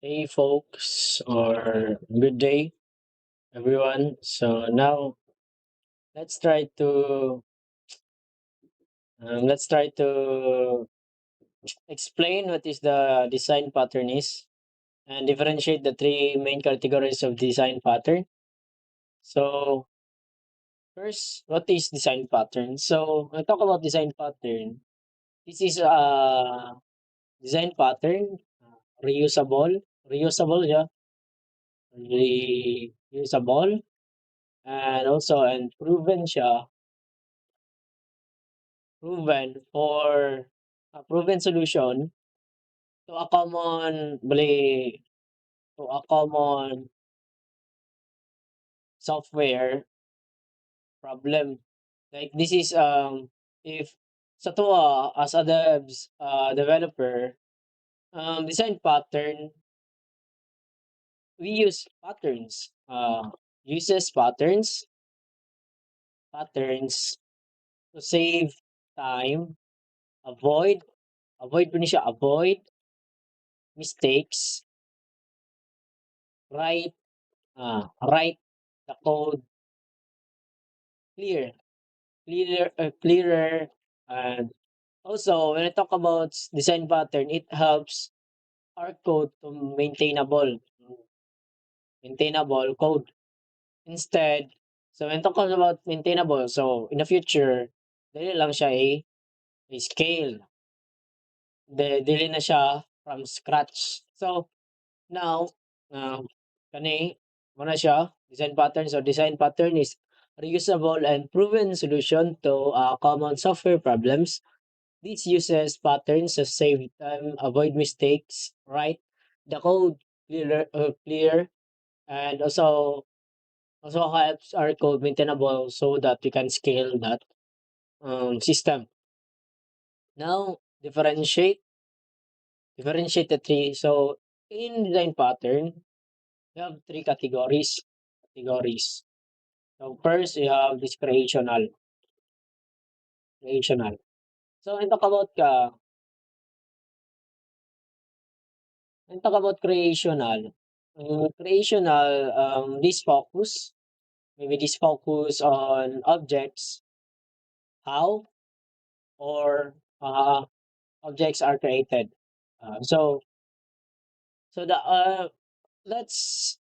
Hey folks, or good day everyone. So now let's try to let's try to explain what is the design pattern is and differentiate the three main categories of design pattern. So first, what is design pattern? So when I talk about design pattern, this is a design pattern reusable, reusable, yeah, reusable, and also and proven siya proven for a proven solution to a common bali to a common software problem. Like this is if sa to as a developer design pattern, we use patterns uses patterns to save time, avoid avoid po ni siya, avoid mistakes, write write the code clear clearer. And also, when I talk about design pattern, it helps our code to maintainable code. Instead, so when talking about maintainable, so in the future, dili lang siya a scale. Dili na siya from scratch. So now, kani mo na siya design pattern. So design pattern is reusable and proven solution to common software problems. This uses patterns to save time, avoid mistakes, write the code clear, and also helps our code maintainable so that we can scale that system. Now, differentiate the three. So, in design pattern, we have three categories. So, first, we have this creational. So, when talk about creational, this focus maybe this focus on objects, how or objects are created. So the let's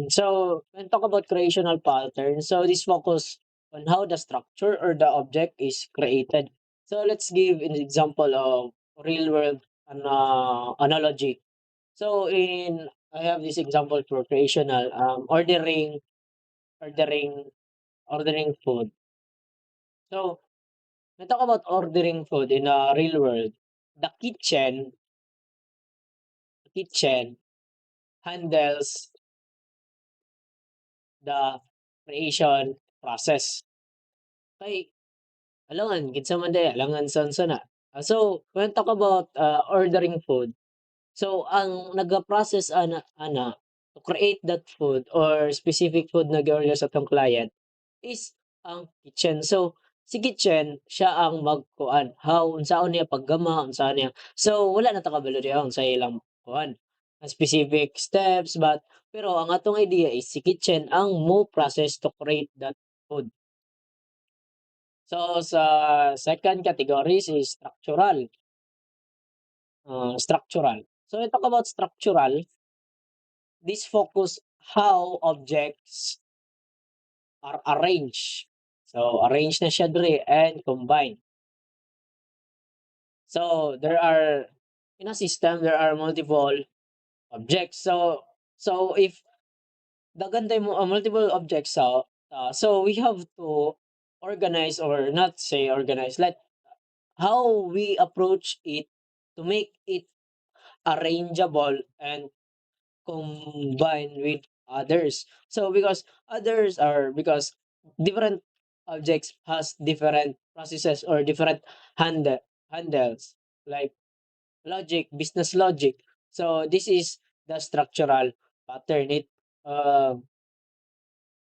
so when talk about creational pattern, so this focus on how the structure or the object is created. So let's give an example of real world analogy. So in I have this example for creational ordering ordering food. So we talk about ordering food in a real world. The kitchen handles the creation process. Kay alangan kinsa man day alangan son na. So when talk about ordering food, so ang naga-process to create that food or specific food na gi-order sa atong client is ang kitchen. So si kitchen siya ang magkuan how unsaon niya paggama, unsaon niya. So wala na ta kabalo diha unsay ilang kuan specific steps, but pero ang atong idea is si kitchen ang mo process to create that food. So sa second categories is structural. So when talk about structural, this focus how objects are arranged. So arrange na siya diri and combine. So there are in a system there are multiple objects. So if daghan tay mo multiple objects so we have to organize or not say organize like how we approach it to make it arrangeable and combine with others. So because different objects has different processes or different handles like logic, business logic. So this is the structural pattern. Uh,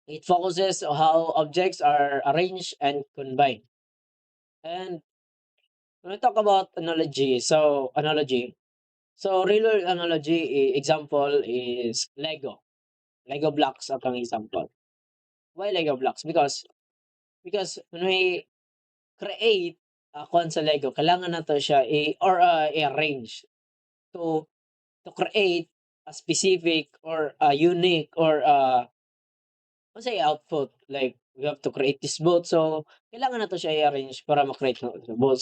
it focuses on how objects are arranged and combined. And when we talk about analogy, So real world analogy example is Lego. Lego blocks ang example. Why Lego blocks? Because when we create kuan sa Lego, kailangan nato siya i-arrange to create a specific or a unique or let's say output. Like we have to create this boat. So kailangan nato siya i-arrange para ma-create ng boat.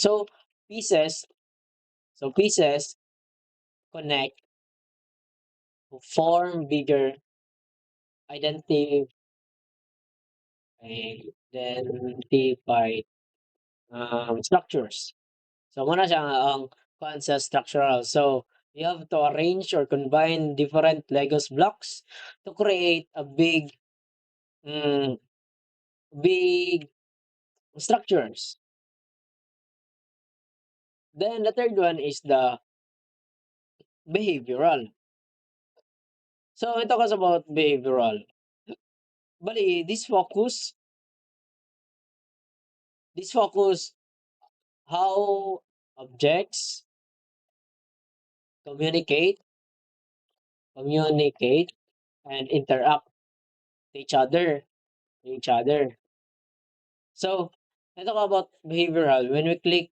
Pieces, pieces connect to form bigger identity identified structures. So muna siya ang kuan sa structural. So you have to arrange or combine different Legos blocks to create a mm, big structures. Then the third one is the behavioral. So ito talks about behavioral. Bali, this focus how objects communicate, communicate and interact with each other. So let's talk about behavioral. When we click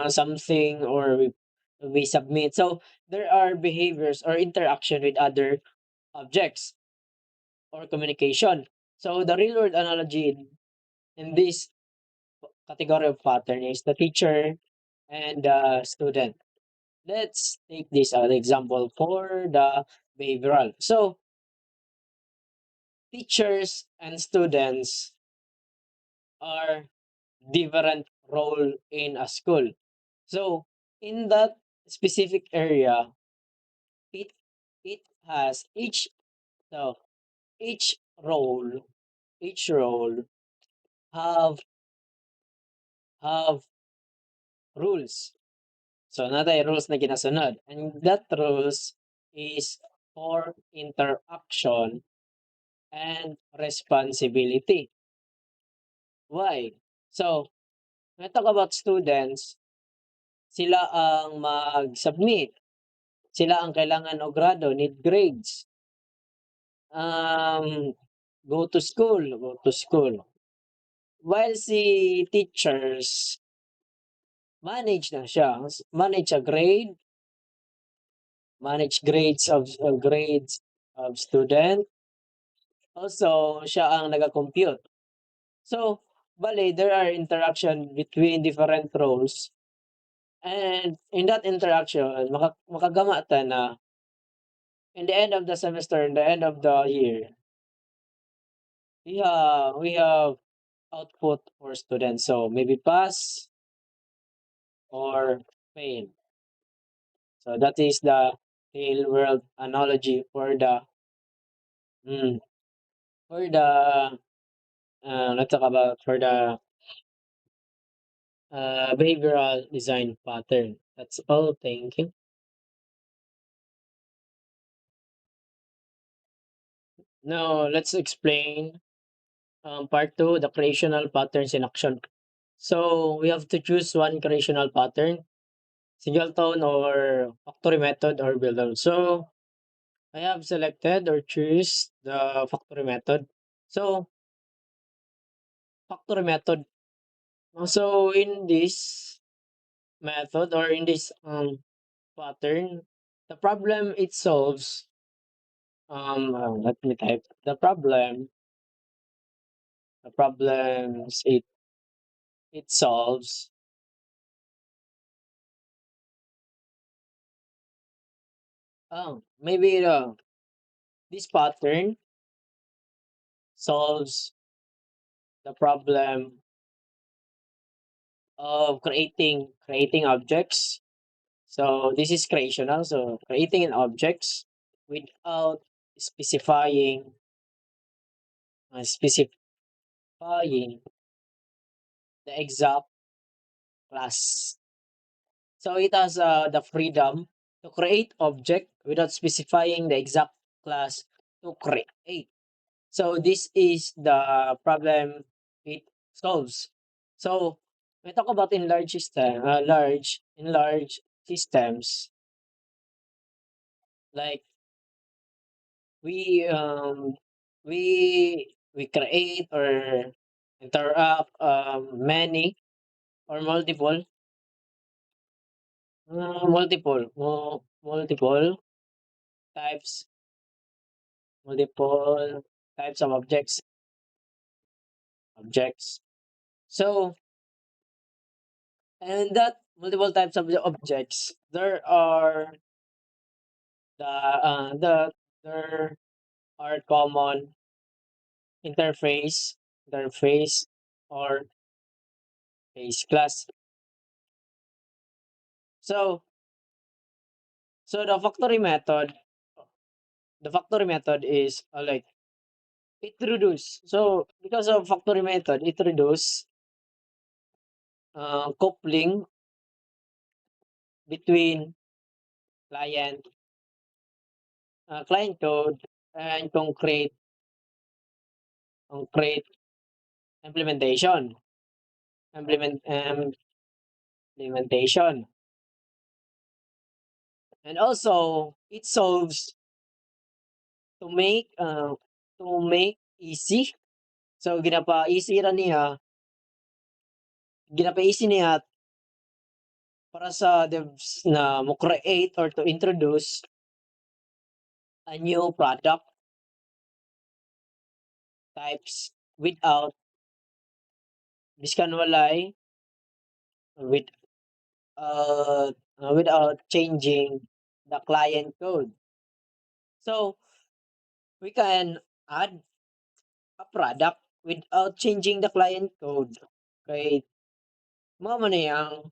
something or we submit, so there are behaviors or interaction with other objects or communication. So the real world analogy in this category of pattern is the teacher and the student. Let's take this as an example for the behavioral. So teachers and students are different role in a school. So in that specific area, it it has so each role each role have have rules. So natay rules na ginasunod, and that rules is for interaction and responsibility. Why? So when I talk about students, sila ang mag-submit, sila ang kailangan og grado, need grades. Go to school. While si teachers, manage na siya, manage a grade, manage grades of student, also siya ang naga-compute. So, bale there are interaction between different roles, and in that interaction makagama ta na in the end of the semester, in the end of the year, we have output for students. So maybe pass or fail. So that is the real world analogy mm, for the let's talk about for the behavioral design pattern. That's all. Thank you. Now let's explain part two, the creational patterns in action. So we have to choose one creational pattern, singleton or factory method or builder. So I have selected or choose the factory method. So factory method. So in this method or in this pattern, the problem it solves. Let me type the problem. The problems it solves. Maybe this pattern solves the problem of creating objects. So this is creational. So creating an objects without specifying specifying the exact class. So it has the freedom to create object without specifying the exact class to create. So this is the problem it solves. So we talk about in large systems, Like we um we create or interact many or multiple types multiple types of objects. So, and that multiple types of the objects, the there are common interface interface or base class. So so the factory method is like it reduce. So because of factory method, it reduce coupling between client client code and concrete implementation implement implementation. And also it solves to make easy. So ginapa-easy niya para sa devs na mo-create or to introduce a new product types without diskanwalay with without changing the client code. So we can add a product without changing the client code. Kay mao man ni ang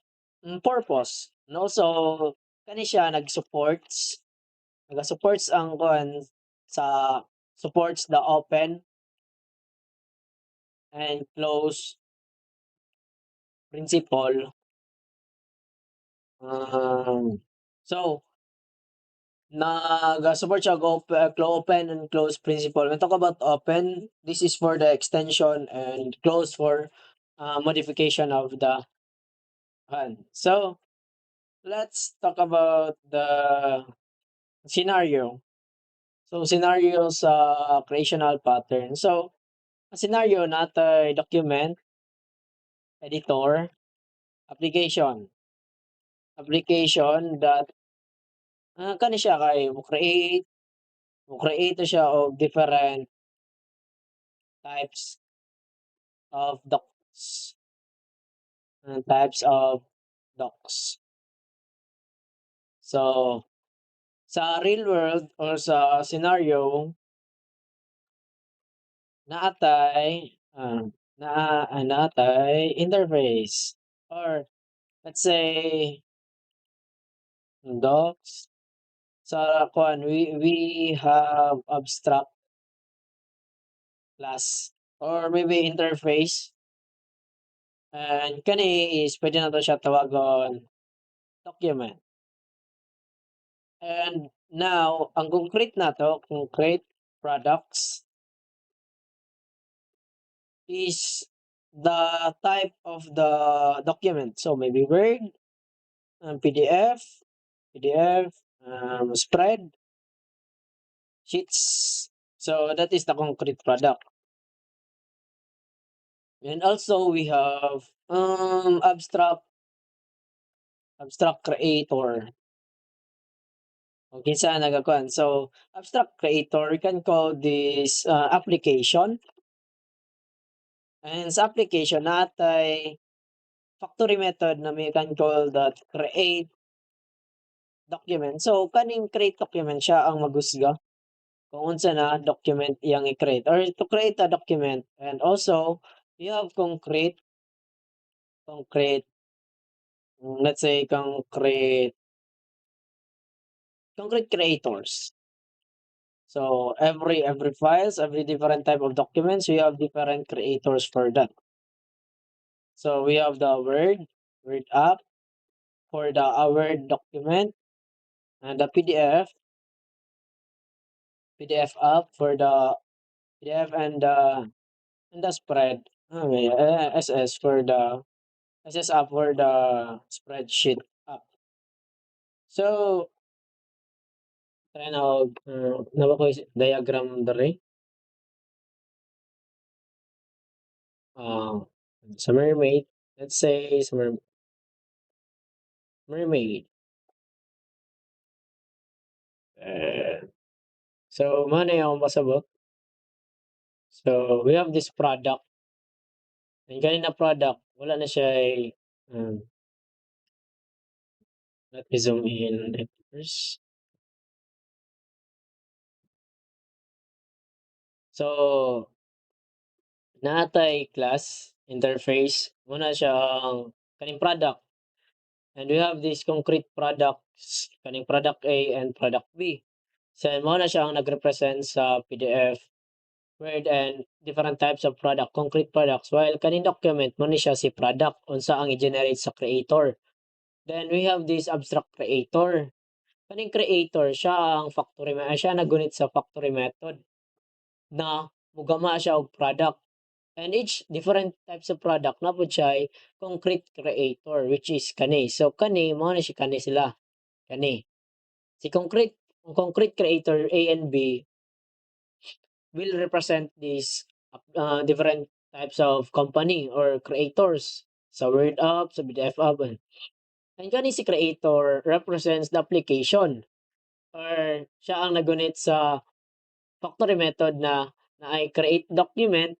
purpose. And also kani siya naga-supports ang kuan sa supports the open and close principle. So naga-support siya open and close principle. When talk about open, this is for the extension and close for modification of the So let's talk about the scenario. So scenario sa creational pattern. So a scenario natay document, editor, application. Application that kani siya kay mo-create siya og different types of docs types of docs. So sa real world or sa scenario naatay naatay interface or let's say docs sa kuan we have abstract class or maybe interface and kani is pwede na to siya tawagon document. And now ang concrete nato, concrete products is the type of the document. So maybe Word, PDF, spread, sheets. So that is the concrete product. And also we have abstract creator. Okay, sa nagakuan. So abstract creator, we can call this application. And sa application natay factory method na may can call that create document. So kaning create document siya ang maghusga kung unsa na document iyang i-create or to create a document. And also you have concrete let's say concrete creators. So every files, every different type of documents, we have different creators for that. So we have the Word app for the Word document and the PDF app for the PDF and the spread. Okay, SS for the SS app for the spreadsheet app. So try na og, nawa ko'y diagram diri. Ah, sa mermaid, let's say sa mermaid. Eh, so mao na yung akong pasabot. So, we have this product, and kanina product wala na siya'y, let me zoom in it first. So, naatay class interface muna siya ang kaning product, and we have this concrete products kaning product A and product B. So, mao na siya ang nag-represent sa PDF, Word, and different types of product, concrete products, while kaning document mo ni siya si product unsa ang i-generate sa creator. Then we have this abstract creator. Kaning creator siya ang siya naggunit sa factory method na mogama siya og product. And each different types of product na pud siya ay concrete creator, which is kani. So kani mao na si kani sila, kani. Si concrete ang concrete creator A and B will represent these different types of company or creators sa Word app, sa PDF app. And kani si creator represents the application, or siya ang nagunit sa factory method na ay create document,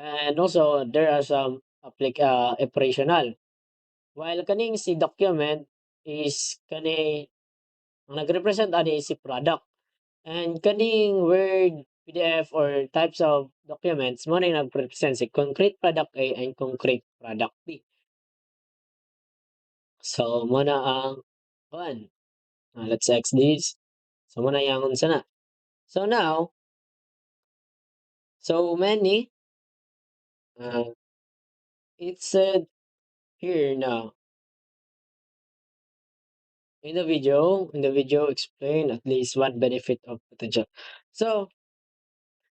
and also there are some operational. While kaning si document is kani ang nagrepresent ani si product, and kaning Word, PDF, or types of documents mo na yung nagrepresent si concrete product A and concrete product B. So mo na ang kuan. Let's X this. So mo na yang unsa na. So now, so many, uh, it said here now in the video explain at least one benefit of potential. So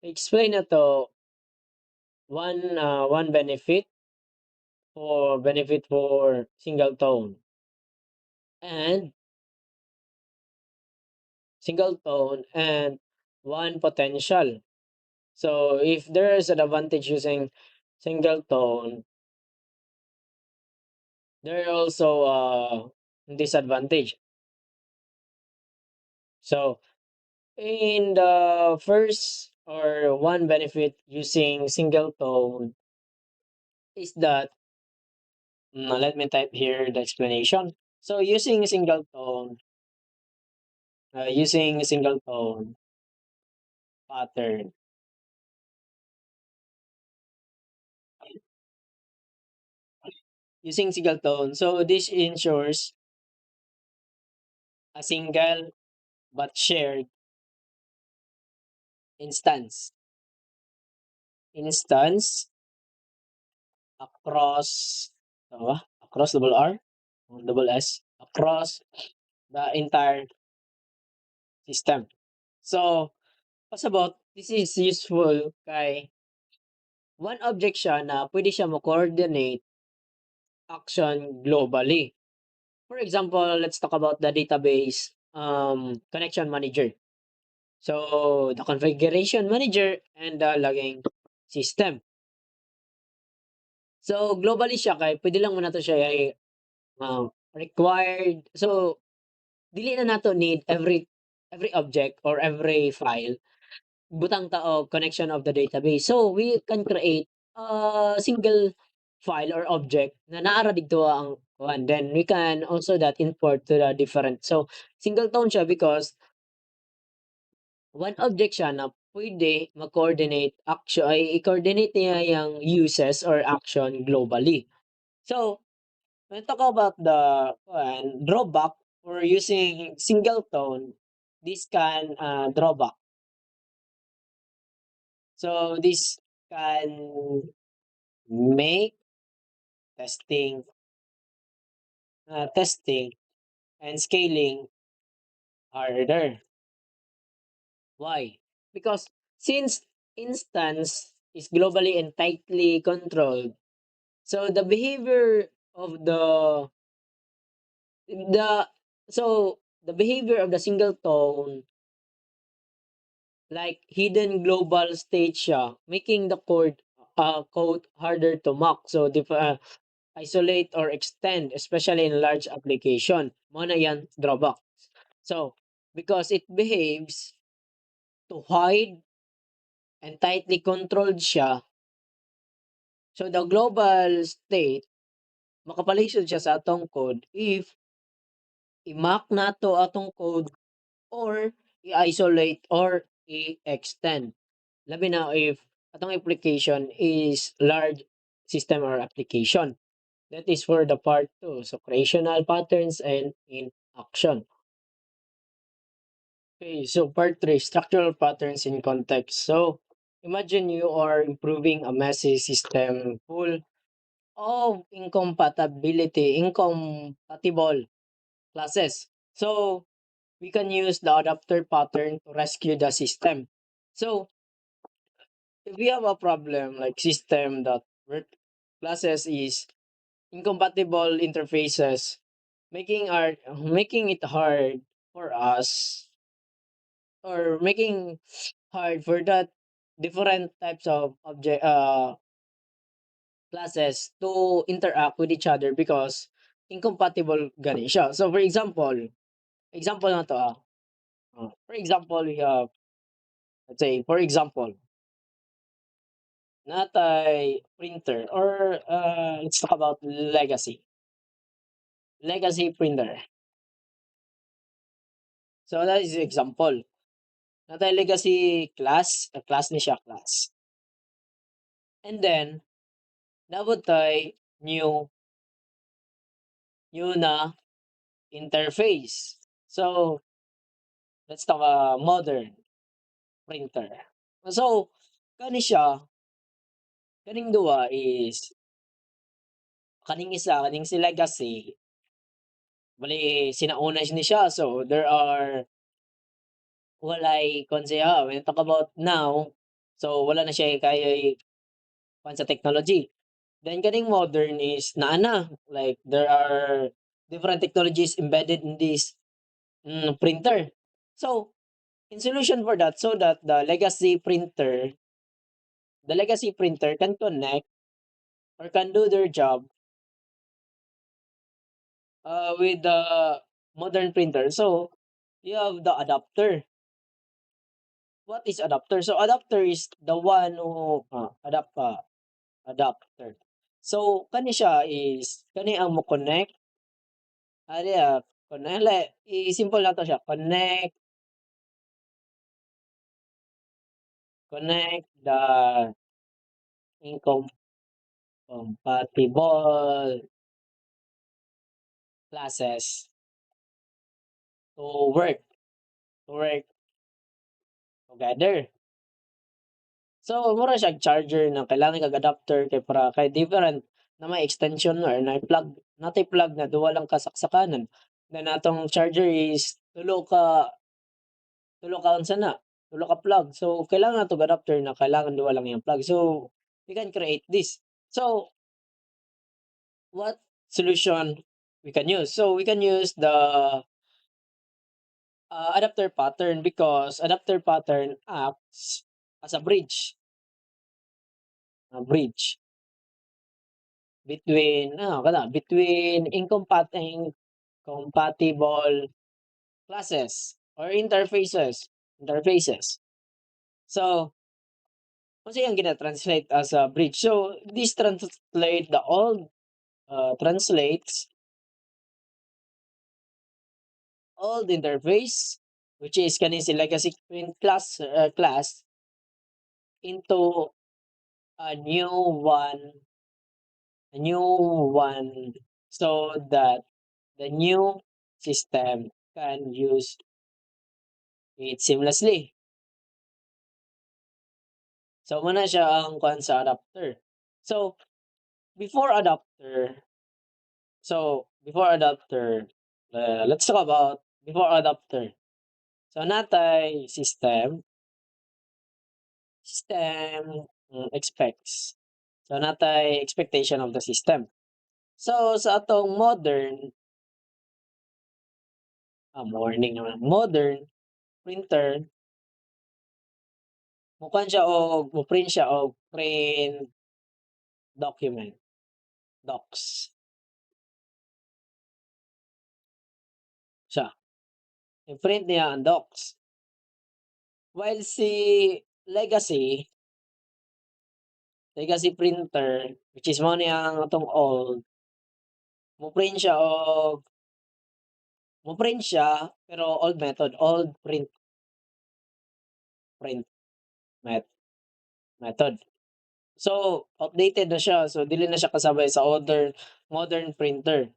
explain na to one benefit for single tone and one potential. So if there is an advantage using single tone, there are also disadvantage. So in the first or one benefit using single tone is that, let me type here the explanation. So using single tone pattern, using single tone. So this ensures a single but shared instance instance across, across double R, double S, across the entire system. So pasabot, this is useful kay one object siya na pwede siya mo-coordinate action globally. For example, let's talk about the database connection manager. So the configuration manager and the logging system. So globally siya kay pwede lang mo nato siya required. So dili na nato need every object or every file butang ta og connection of the database. So we can create a single file or object na naa ra didto ang kuan. Then we can also that import to the different. So single tone siya because one object siya na pwede mag-coordinate action, ay i-coordinate niya yung uses or action globally. So when talk about the drawback for using single tone, this can drawback. So this can make testing and scaling harder. Why? Because since instance is globally and tightly controlled, so the behavior of the so the behavior of the single tone like hidden global state siya, making the code harder to mock. So, isolate or extend, especially in large application. Mo na yan drawback. So, because it behaves to hide and tightly controlled siya, so the global state, makapalisod siya sa atong code if i-mock nato atong code or i-isolate or i-extend. Labi na if atong application is large system or application. That is for the part 2. So, creational patterns and in action. Okay, so part 3, structural patterns in context. So, imagine you are improving a messy system full of incompatible classes. So, we can use the adapter pattern to rescue the system. So, if we have a problem like system that where classes is incompatible interfaces, making it hard for us or making hard for that different types of object classes to interact with each other because incompatible gani siya. So for example na to for example we have, let's say for example, natay printer or let's talk about legacy printer. So that is example. Natay legacy class ni siya class. And then nabutay new na interface. So let's talk modern printer. So kani siya, kaning duwa is kaning si legacy bali sinauna ni siya. So there are walay kon siya when you talk about now, so wala na siya kaya kuan sa technology. Then kaning modern is naa na, like there are different technologies embedded in this printer. So in solution for that, so that the legacy printer can connect or can do their job with the modern printer. So you have the adapter. What is adapter? So adapter is the one who adapter. So kani siya is kani ang mo connect. Ari connect i-simple na to siya. Connect the incompatible classes to work together. So mura siyang charger na kailangan kag adapter kay para kay different na may extension or na plug natay plug na duwa lang ka saksakanan. Then atong charger is tulo ka unsa na, tulo ka plug. So kailangan natong adapter na kailangan duwa lang yang plug. So we can create this. So what solution we can use? So we can use the adapter pattern because adapter pattern acts as a bridge between compatible classes or interfaces. So kung saan gina-translate as a bridge. So this translate the old translates old interface, which is kanin si legacy print class into a new one a new one so that the new system can use it seamlessly. So muna siya ang kuan sa adapter. So before adapter, before adapter, let's talk about before adapter. So natay system expects. So natay expectation of the system. So sa atong modern printer, Mokuan siya og mo-print siya og print document, docs siya. I-print niya ang docs. While si legacy, legacy printer which is mao ni ang atong old, mo-print siya og mo-print siya pero old method, old print met method. So, outdated na siya, so dili na siya kasabay sa modern printer.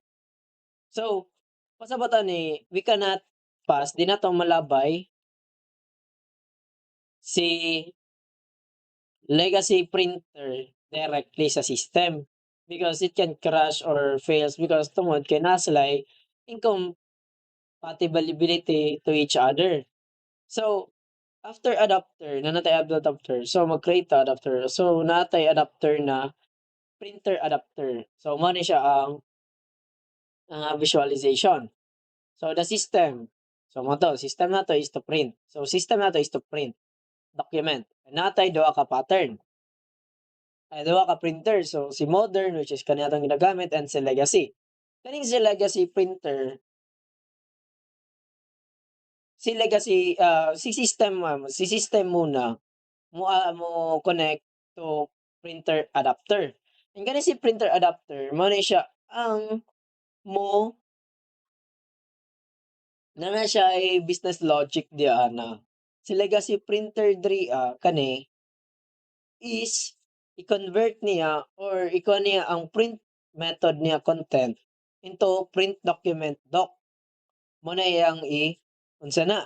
So, pasabot ani we cannot pass, di nato malabay si legacy printer directly sa system because it can crash or fails because tungod kay naa sila'y incompatibility to each other. So, after adapter na natay adapter, so mag-create ta adapter. So, natay adapter na printer adapter. So, mao ni siya ang visualization. So, the system. So, mo to, system nato is to print. So, system nato is to print document. Natay duha ka pattern. Ay duha ka printer. So, si modern which is kani atong ginagamit and si legacy. Kaning si legacy printer, si system muna mo connect to printer adapter. And kani si printer adapter mao ni siya ang mo na siya ay business logic di ana. Si legacy printer diri kani is i-convert niya or ikuha niya ang print method niya content into print document doc. Mo na iyang unsa na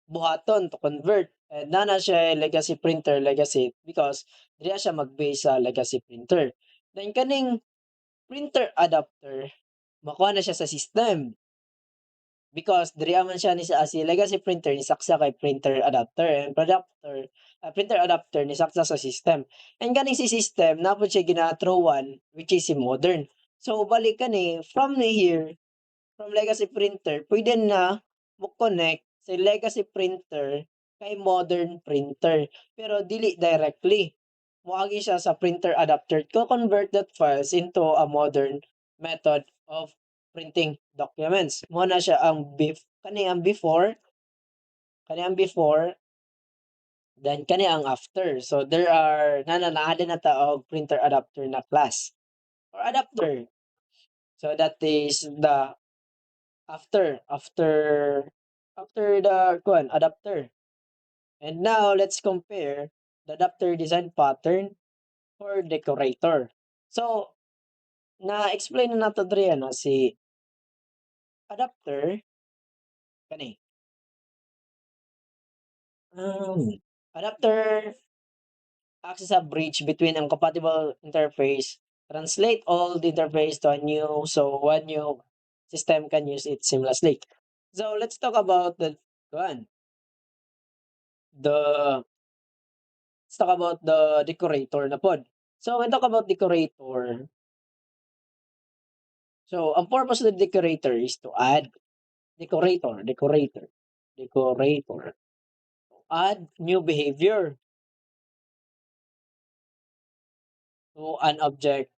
buhaton to convert. And nana siya legacy printer legacy because diya siya mag-base sa legacy printer. Then kaning printer adapter makuha na siya sa system. Because diri man siya ni si legacy printer ni saksa kay printer adapter and printer adapter ni saksa sa system. And ganing si system napod siya gina-throwan which is si modern. So balik kani from here, from legacy printer pwede na mo connect si legacy printer kay modern printer pero dili directly. Moagi siya sa printer adapter to convert that files into a modern method of printing documents. Mo na siya ang kani ang before, then kani ang after. So there are naa din na og printer adapter na class or adapter. So that is the after the adapter. And now let's compare the adapter design pattern for decorator. So na-explain na nato diri ano si adapter kani um, adapter acts as a bridge between ang compatible interface, translate all the interface to a new so one new system can use it seamlessly. So let's talk about kuan the let's talk about the decorator na pod. So when talk about decorator, so ang purpose of the decorator is to add decorator, add new behavior to an object.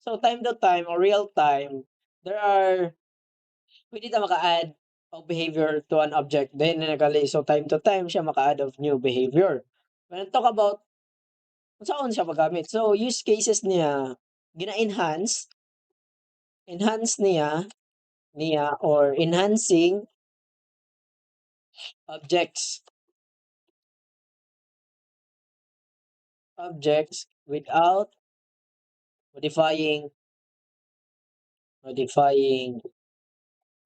So time to time or real time, there are pwede ta maka-add of behavior to an object dynamically. So time to time siya maka-add of new behavior. When I talk about kung saan siya magamit. So use cases niya gina-enhance, enhance niya or enhancing objects without modifying modifying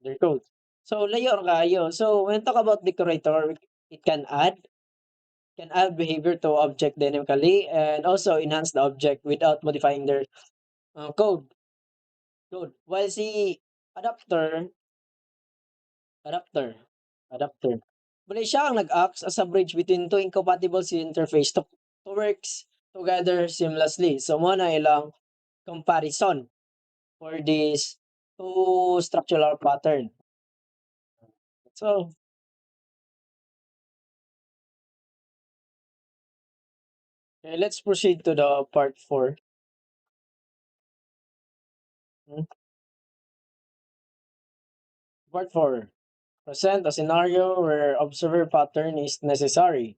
their code. So layer kayo. So when talk about decorator, it can add behavior to object dynamically and also enhance the object without modifying their code. While si adapter, adapter, adapter, bali siya ang nag-acts as a bridge between two incompatible interface to works together seamlessly. So mo na ilang comparison for this two structural pattern. So Okay, let's proceed to the part 4. Hmm. Part 4. Present a scenario where observer pattern is necessary.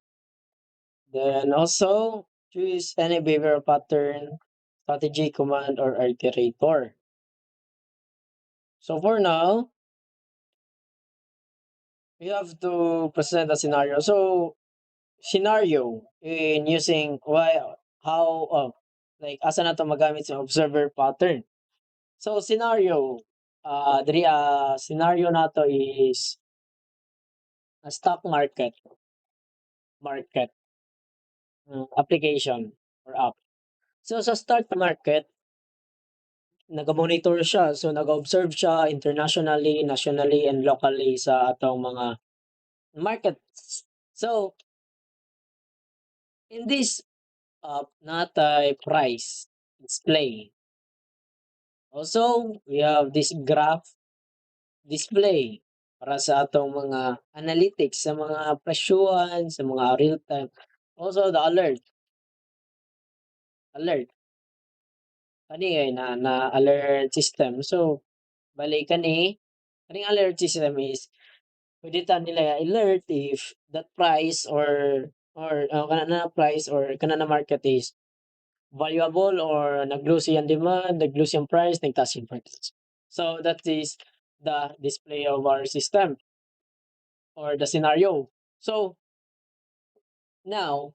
Then also choose any behavioral pattern, strategy, command, or iterator. So for now, we have to present a scenario. So scenario in using why how like asa na to magamit sa observer pattern. So scenario diri scenario nato is a stock market application or app. So sa start market naga-monitor siya. So nag-observe siya internationally, nationally, and locally sa atong mga markets. So in this app natay price display. Also, we have this graph display para sa atong mga analytics sa mga presyuhan, sa mga real time. Also, the alert. Kani ay na alert system. So, bali kaning alert system is pwede ta nila alert if that price or kana na price or kana na market is valuable or nag-low siyang demand, nag-low siyang price, nagtaas yung price. So that is the display of our system or the scenario. So now,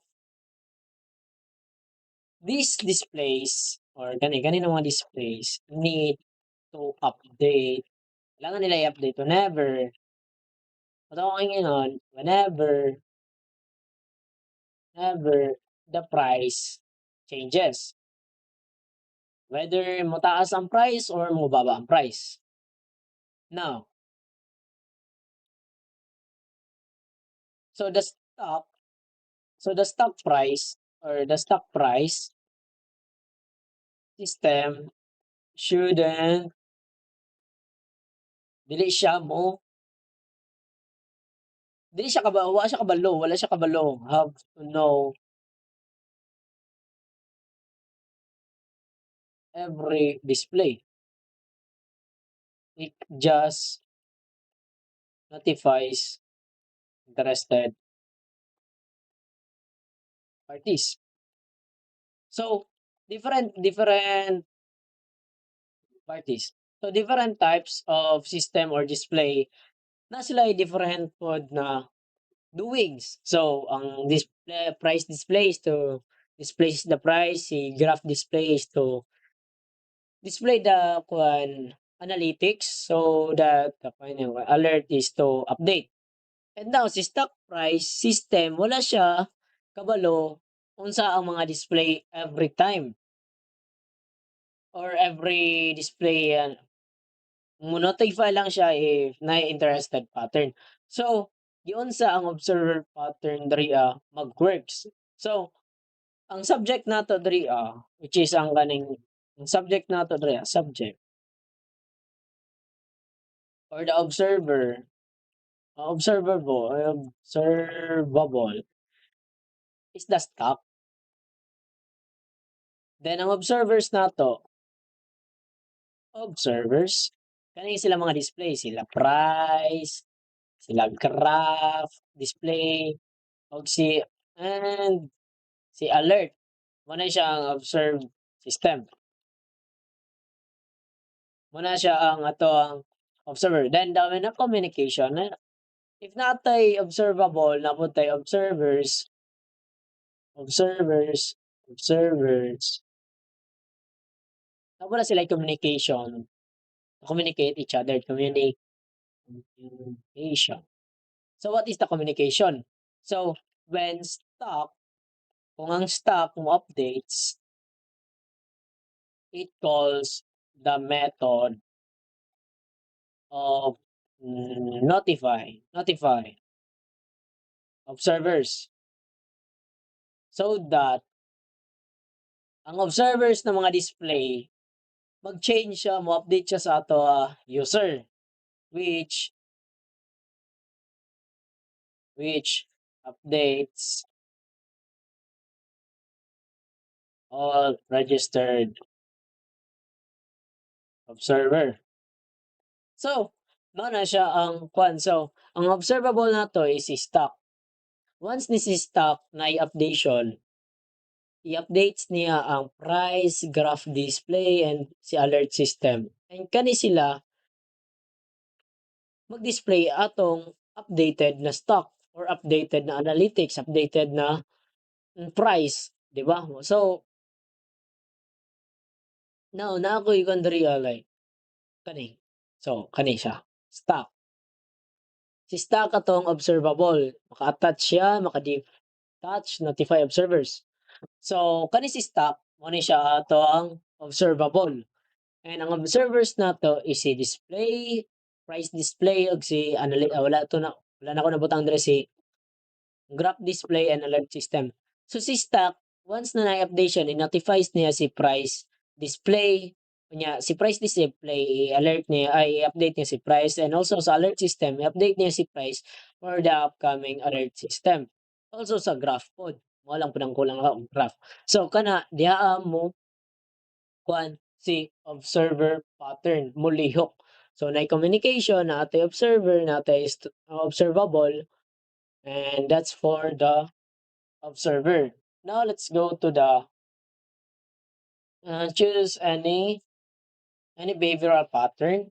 these displays or gani na mga displays need to update. Kailangan nila i-update whenever the price changes. Whether mataas ang price or mababa ang price. Now, so the stock price or the stock price system shouldn't dili siya mo dili siya wala siya kabalo. Have to know every display. It just notifies interested parties. So different parties. So different types of system or display na sila ay different pod na doings. So ang display price displays to displays the price, si graph displays to display the analytics so that the alert is to update. And now si stock price system wala siya kabalo unsa ang mga display every time or every display mo-notify lang siya if na interested pattern. So giunsa ang observer pattern diri mag-works. So ang subject nato diri which is ang subject nato diri subject or the observable is the stock. Then ang observers, kani sila mga display, sila price, sila graph, display, og and si alert. Muna siya ang observe system. Muna siya ang ato ang observer. Then dami na communication. If natay observable, napuntay observers, wala sila communication. Communicate each other, communication. So what is the communication? So when kung ang stock mo updates, it calls the method of notify observers so that ang observers ng mga display mag-change siya, mo-update siya sa ato user which which updates all registered observer. So, mao na siya ang kwan. So, ang observable nato is si stock. Once ni si stock na i-updation, i-updates niya ang price, graph display, and si alert system. And kani sila mag-display atong updated na stock or updated na analytics, updated na price, 'di ba? So, now na ako'y kon diri like kani. So, kani siya, stock. Si stock atong observable, maka-attach siya, touch, notify observers. So, kani si stock, mo ni siya ato ang observable. And ang observers nato is si display, price display, ug si wala na ko nabutang diri si graph display and alert system. So si stock, once na na-update siya, i-notifies niya si price display, si price display, i-alert niya, i-update niya si price, and also sa alert system, i-update niya si price for the upcoming alert system. Also sa graph pod, walang pinangkulang ang graph. So kana diha mo kuan si observer pattern mulihok. So na communication na atay observer na atay observable, and that's for the observer. Now let's go to the choose any behavioral pattern,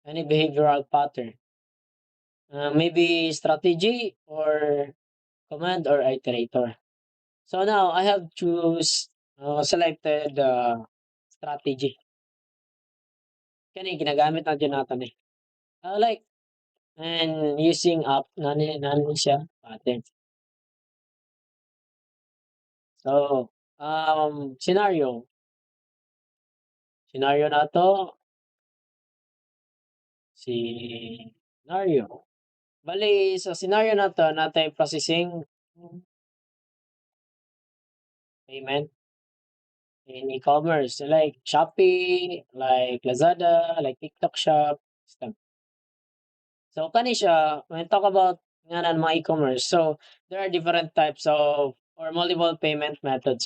any behavioral pattern. Maybe strategy or command or iterator. So now I have selected strategy. Kani ginagamit na dyan natin eh. Like and using up nani siya pattern. So scenario. Scenario na to scenario. Bale sa scenario na 'to natay processing payment in e-commerce like Shopee, like Lazada, like TikTok Shop, system. So kani siya when talk about ngaran mga e-commerce, so there are different types of or multiple payment methods.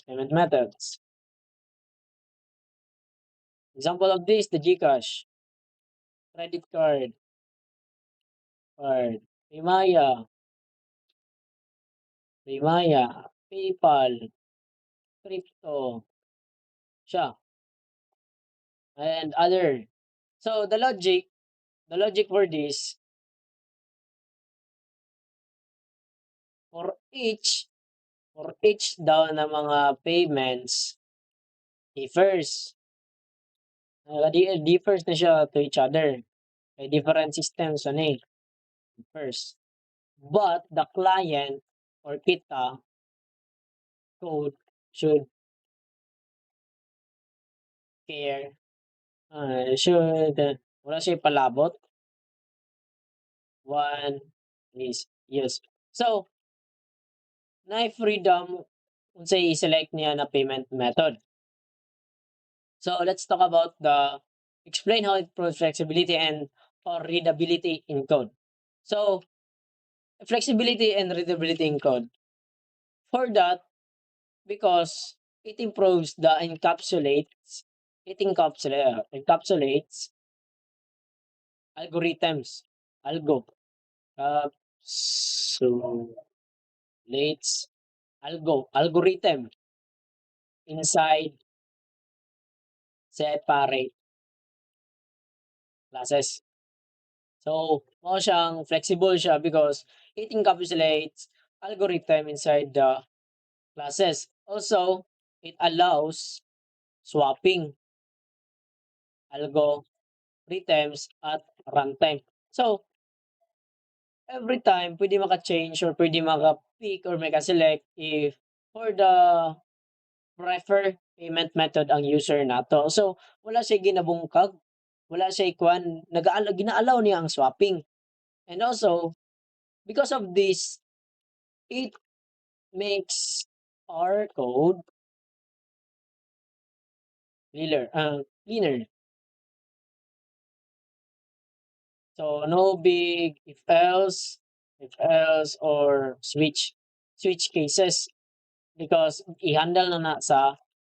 Example of this, the GCash, credit card, Paymaya, PayPal, crypto, siya, and other. So the logic for this, for each for each daw na mga payments differs. Differs na siya to each other. May different systems ano eh, differs. But the client or kita code should care, wala siya palabot. One is yes. So, na freedom unsay i-select niya na payment method. So let's talk about explain how it improves flexibility and or readability in code. So flexibility and readability in code. For that, because it encapsulates algorithms, algo, encapsulates algorithm inside separate classes. So, mao siyang flexible siya because it encapsulates algorithm inside the classes. Also, it allows swapping algorithms at runtime. So, every time pwede maka-change or pwede maka-pick or maka-select if for the preferred payment method ang user nato. So, wala siya ginabungkag, wala siya ikuan, gina-allow niya ang swapping. And also, because of this, it makes our code cleaner. So no big if else or switch cases. because i-handle na sa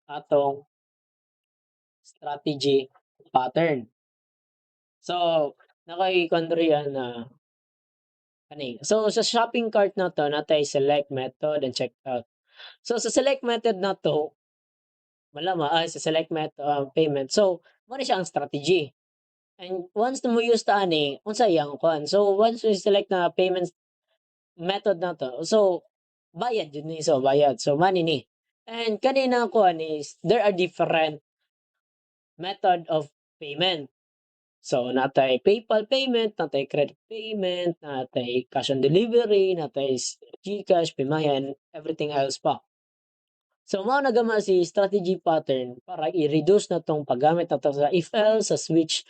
atong strategy pattern. So, nakay-kuwan na kani. So, sa shopping cart na 'to natay select method and checkout. So, sa select method na 'to, sa select payment. So, mo siya ang strategy. And once na mo use ta ani, unsa iyang kuan. So, once you select na payment method na 'to, so bayad jud ni, so bayad. So, money ni. And kanina kuan is there are different method of payment. So, natay PayPal payment, natay credit payment, natay cash on delivery, natay GCash, PayMaya, and everything else pa. So, mao na gama si strategy pattern para i-reduce na 'tong paggamit nato sa if else, sa switch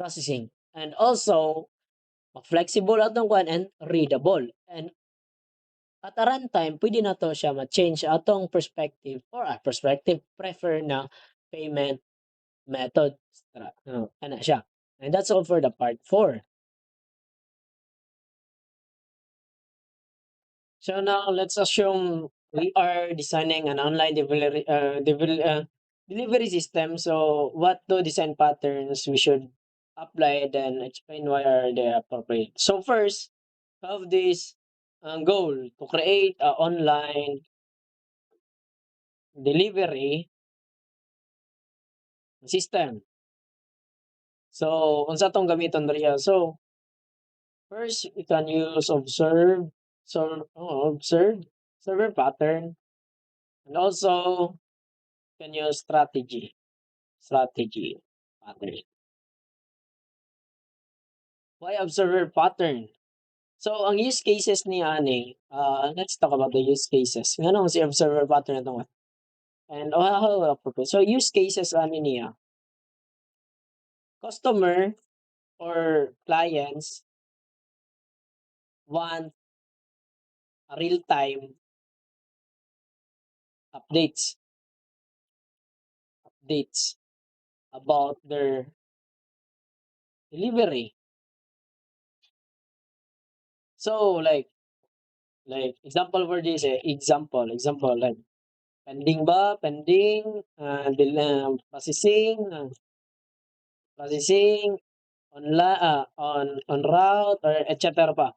processing. And also, flexible atong kuan and readable. And at a runtime, pwede na 'to siya ma-change atong perspective or perspective prefer na payment method. Ana siya. And that's all for the part 4. So now let's assume we are designing an online delivery system. So what two design patterns we should apply, then explain why are they appropriate. So first, have this goal to create a online delivery system. So unsa tong gamiton diriya? So first, you can use observe server pattern, and also can use strategy pattern. Why observer pattern? So ang use cases niya ani, let's talk about the use cases. Nganong si observer pattern ito nga? And how appropriate. So use cases ani niya, customer or clients want a real time updates updates about their delivery. So example for this, example like pending ba, pending, processing, on route or et cetera pa.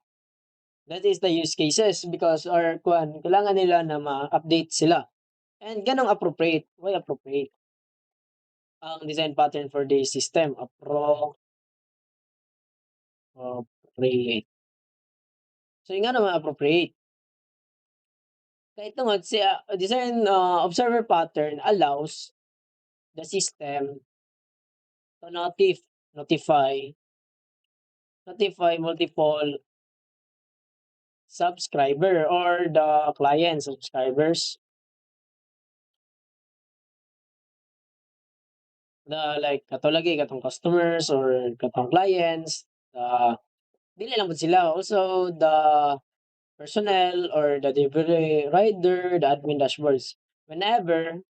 That is the use cases because or kuan kailangan nila na ma-update sila. And ganong appropriate. Why appropriate? Ang design pattern for this system, appropriate. So yung nga naman appropriate. Kaya tungod si design observer pattern allows the system to notify multiple subscriber or the client subscribers, the like kato lagi katong customers or katong clients, dili lang pud sila, also the personnel or the delivery rider, the admin dashboards. Whenever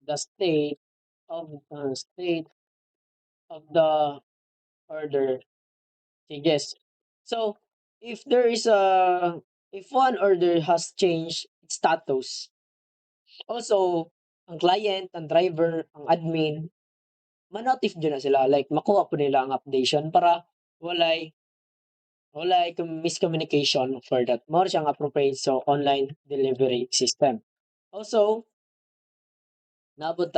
the state of the order changes. So if there is a if one order has changed its status, also ang client, ang driver, ang admin, ma-notif jud na sila, like makuha po nila ang updation para walay miscommunication for that. Mao siyang appropriate so online delivery system. Also, naabot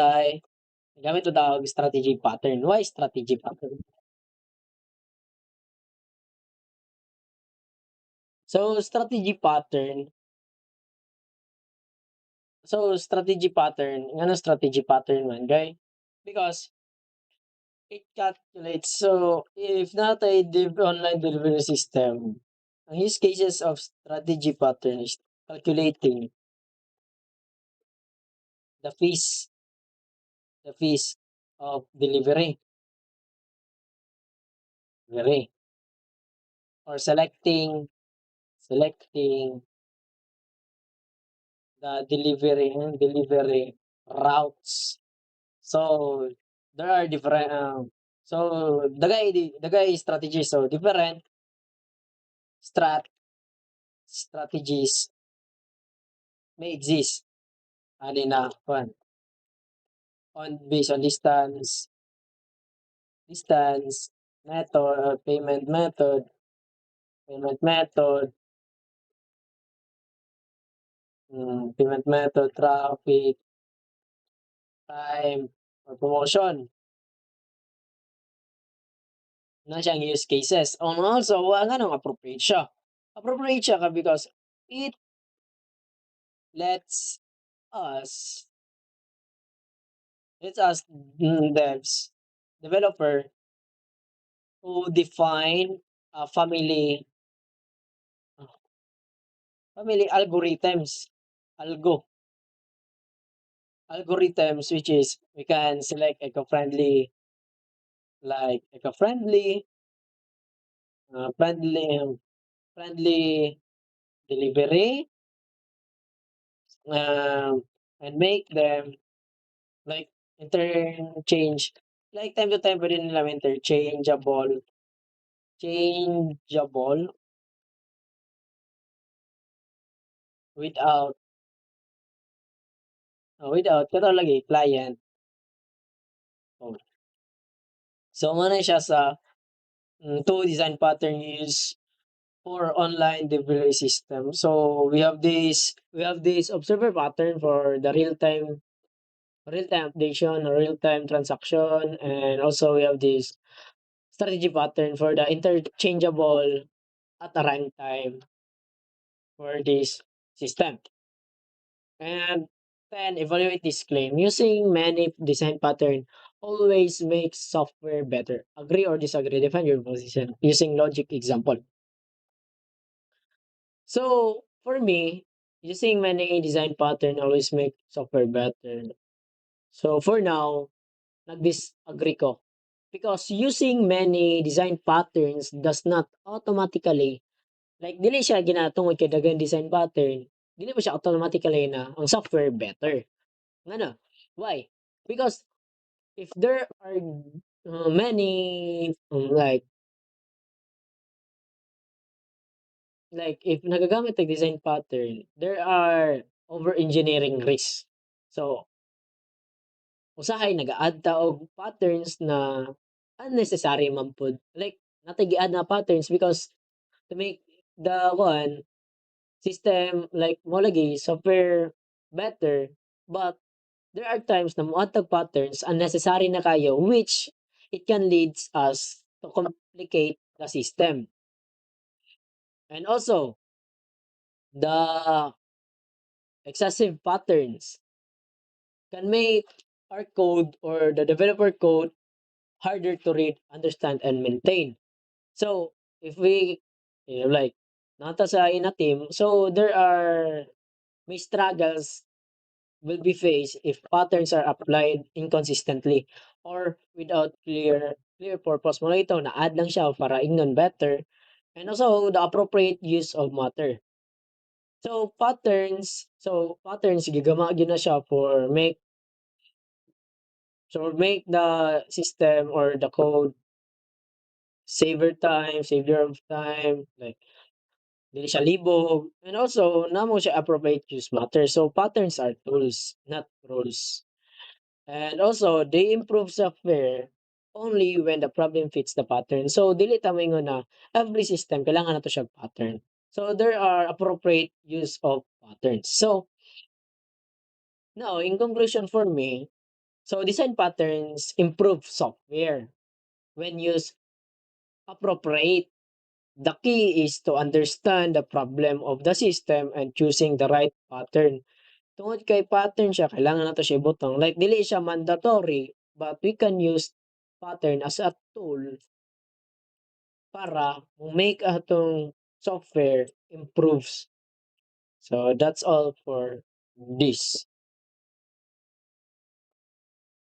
gamit ito tawag strategy pattern. Why strategy pattern? So strategy pattern, ngano strategy pattern man kay because it calculates. So if natay online delivery system, ang use cases of strategy pattern is calculating the fees of delivery or selecting the delivery routes. So there are different so dagay strategies, so different strat strategies may exist. Ani na kuan on based on distance method, payment method, payment method, traffic, time, or promotion. Na siyang use cases. Also, nga nang appropriate siya. Appropriate siya because it lets us devs, developer to define family family algo algorithms, which is we can select eco-friendly, friendly delivery, and make them like interchange, like time to time pwede nila changeable without kato lagi client. Oh. So mo na siya sa two design pattern use for online delivery system. So we have this observer pattern for the real time updation or real time transaction, and also we have this strategy pattern for the interchangeable at a runtime for this system. And then evaluate this claim. Using many design pattern always makes software better. Agree or disagree? Define your position using logic example. So for me, using many design pattern always make software better. So for now, nag-disagree ko. Because using many design patterns does not automatically, like dili siya ginatungod kay daghang design pattern, dili pa siya automatically na ang software better. Ngano? Why? Because if there are many like if nagagamit ng design pattern, there are over engineering risk. So usahay nag-a-add ta og patterns na unnecessary man pod. Like natay gi-add na patterns because to make the one system like mo lagi software better, but there are times na moadd tag patterns unnecessary na kayo, which it can leads us to complicate the system. And also the excessive patterns can make our code or the developer code harder to read, understand, and maintain. So if we like nata sa in a team, so there are may struggles will be faced if patterns are applied inconsistently or without clear purpose. Mo ito na add lang siya para ingnon better, and also the appropriate use of matter. So patterns gigama gyud na siya for make the system or the code savior of time, like dili siya libog, and also namo siya appropriate use matter. So patterns are tools, not rules. And also they improve software only when the problem fits the pattern. So dili ta moingon na every system kailangan nato siya pattern. So there are appropriate use of patterns. So now in conclusion for me, so design patterns improve software when used appropriate. The key is to understand the problem of the system and choosing the right pattern. Tungod kay pattern siya, kailangan nato siya ibutang. Like, dili siya mandatory, but we can use pattern as a tool para make atong software improves. So, that's all for this.